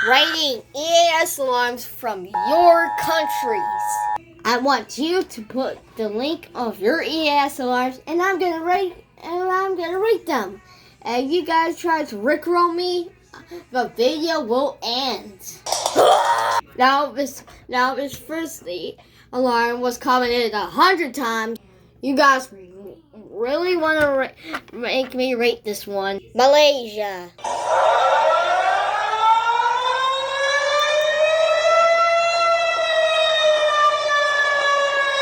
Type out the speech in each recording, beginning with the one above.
rating EAS alarms from your countries. I want you to put the link of your EAS alarms, and I'm gonna rate them. And you guys try to rickroll me, the video will end. Now this first alarm was commented 100 times. You guys really want to make me rate this one. Malaysia.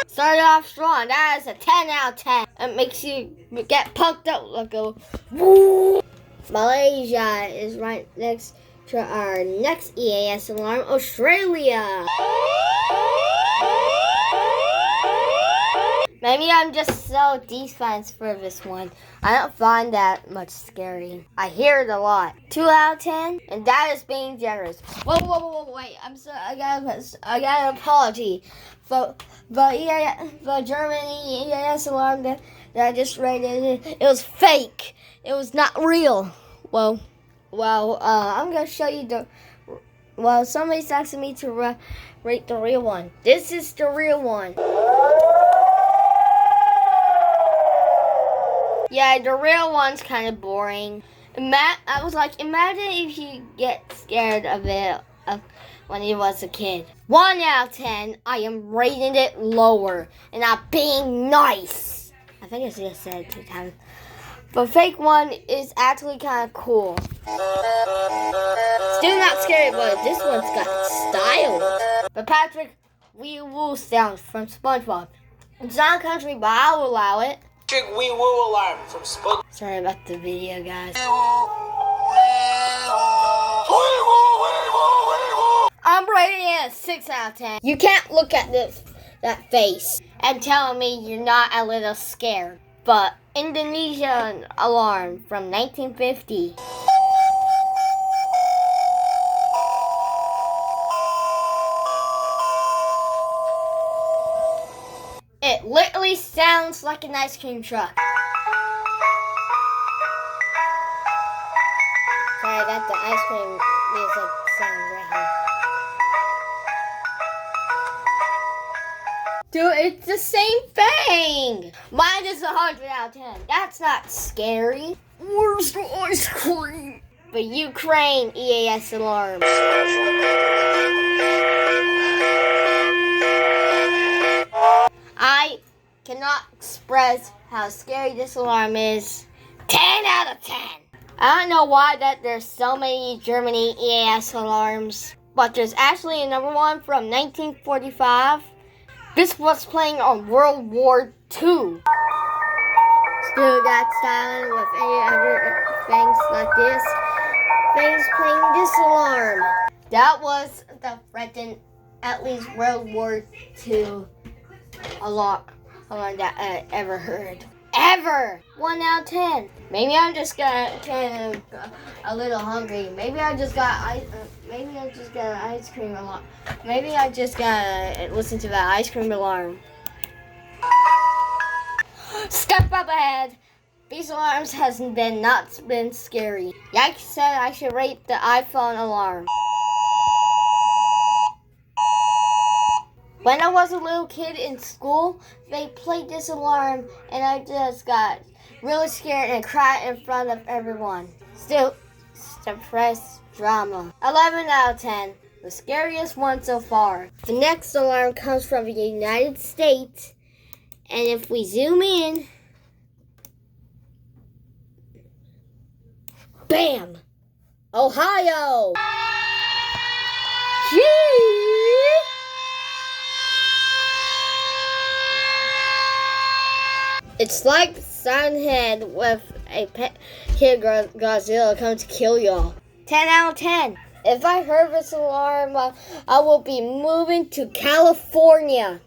Started off strong. That is a 10 out of 10. It makes you get pumped up like a woo. Malaysia is right next to our next EAS alarm, Australia. Maybe I'm just so defensive for this one. I don't find that much scary. I hear it a lot. 2 out of 10, and that is being generous. Whoa, wait! I'm sorry. I got an apology. The Germany EAS alarm that I just rated, it was fake. It was not real. Well, I'm gonna show you the. Well, somebody's asking me to rate the real one. This is the real one. Yeah, the real one's kind of boring. I was like, imagine if you get scared of it when you was a kid. 1 out of 10, I am rating it lower, and I'm being nice. I think I just said it 2 times. The fake one is actually kind of cool. Still not scary, but this one's got style. But Patrick, wee woo sound from SpongeBob. It's not a country, but I'll allow it. Wee woo alarm from SpongeBob. Sorry about the video, guys. I'm rating it a 6 out of 10. You can't look at that face and tell me you're not a little scared. But Indonesian alarm from 1950. It literally sounds like an ice cream truck. Sorry, that's the ice cream music sound right here. Dude, it's the same thing. Mine is 100 out of 10. That's not scary. Where's the ice cream? The Ukraine EAS alarm. I cannot express how scary this alarm is. 10 out of 10. I don't know why that there's so many Germany EAS alarms, but there's actually another one from 1945. This was playing on World War II. Still got silent with any other things like this. Things playing this alarm. That was the threatened, at least World War II alarm that I ever heard. Ever! 1 out of 10. Maybe I'm just kind of a little hungry. Maybe I just got ice cream alarm. Maybe I just gotta listen to that ice cream alarm. Step up ahead. These alarms has not been scary. Yike said I should rate the iPhone alarm. When I was a little kid in school, they played this alarm, and I just got really scared and cried in front of everyone. Still, suppressed drama. 11 out of 10. The scariest one so far. The next alarm comes from the United States, and if we zoom in, bam! Ohio! It's like Sunhead with a pet kid Godzilla coming to kill y'all. 10 out of 10. If I heard this alarm, I will be moving to California.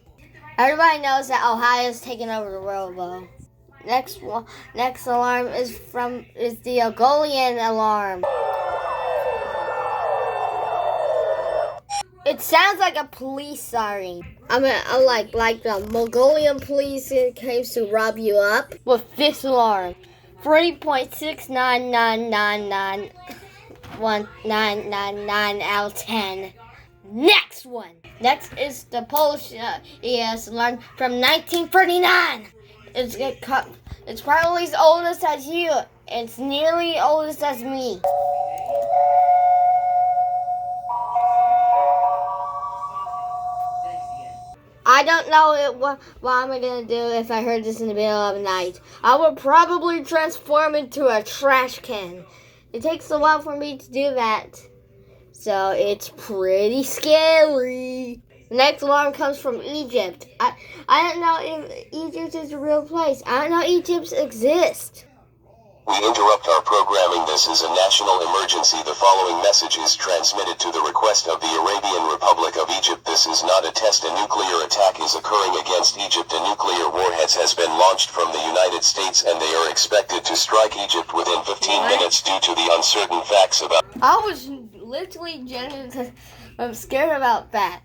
Everybody knows that Ohio is taking over the world, though. Next alarm is the Mongolian alarm. It sounds like a police siren. I like the Mongolian police came to rob you up with this alarm. 3.6999 1.999 out of 10. Next one. Next is the Polish EAS alarm from 1939. It's probably as oldest as you. It's nearly oldest as me. I don't know what am I gonna do if I heard this in the middle of the night. I would probably transform into a trash can. It takes a while for me to do that, so it's pretty scary. The next alarm comes from Egypt. I don't know if Egypt is a real place. I don't know Egypt exists. We interrupt our programming. This is a national emergency. The following message is transmitted to the request of the Arabian Republic of Egypt. This is not a test. A nuclear attack is occurring against Egypt. A nuclear warhead has been launched from the United States and they are expected to strike Egypt within 15 minutes due to the uncertain facts about... I was literally genuinely because I'm scared about that.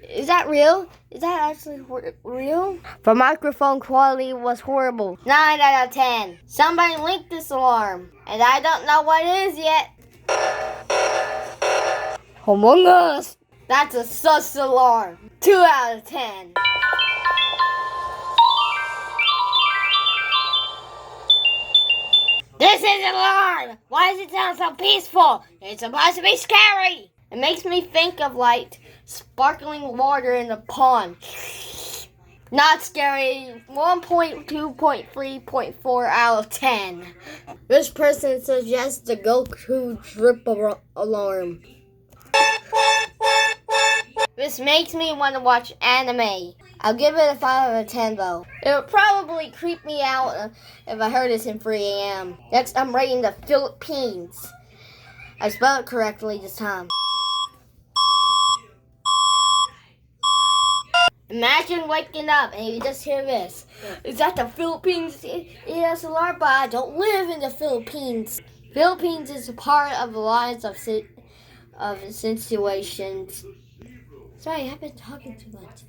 Is that real? Is that actually real? The microphone quality was horrible. 9 out of 10. Somebody linked this alarm, and I don't know what it is yet. Among Us. That's a sus alarm. 2 out of 10. This is an alarm. Why does it sound so peaceful? It's supposed to be scary. It makes me think of like sparkling water in a pond. Not scary. 1.2.3.4 out of 10. This person suggests the Goku drip alarm. This makes me want to watch anime. I'll give it a 5 out of 10 though. It would probably creep me out if I heard this in 3 a.m. Next, I'm rating the Philippines. I spelled it correctly this time. Imagine waking up and you just hear this. Is that the Philippines EAS alarm? But I don't live in the Philippines. Philippines is a part of the lines of situations. Sorry, I've been talking too much.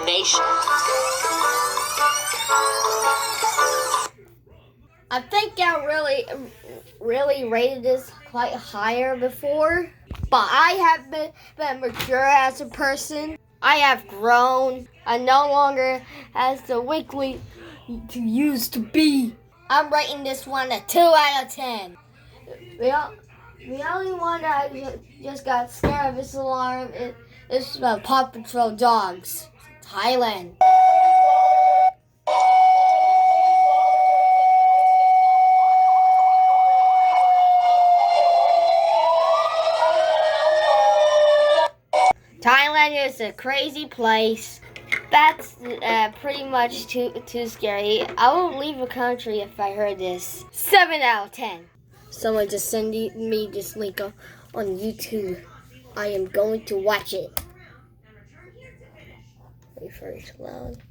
Nation. I think I really rated this quite higher before. But I have been mature as a person. I have grown. I no longer has the weakly to used to be. I'm rating this one a 2 out of 10. The only one that I just got scared of this alarm is Paw Patrol dogs. Thailand. Thailand is a crazy place. That's pretty much too scary. I would leave the country if I heard this. 7 out of 10. Someone just sent me this link on YouTube. I am going to watch it. Wait for it to load.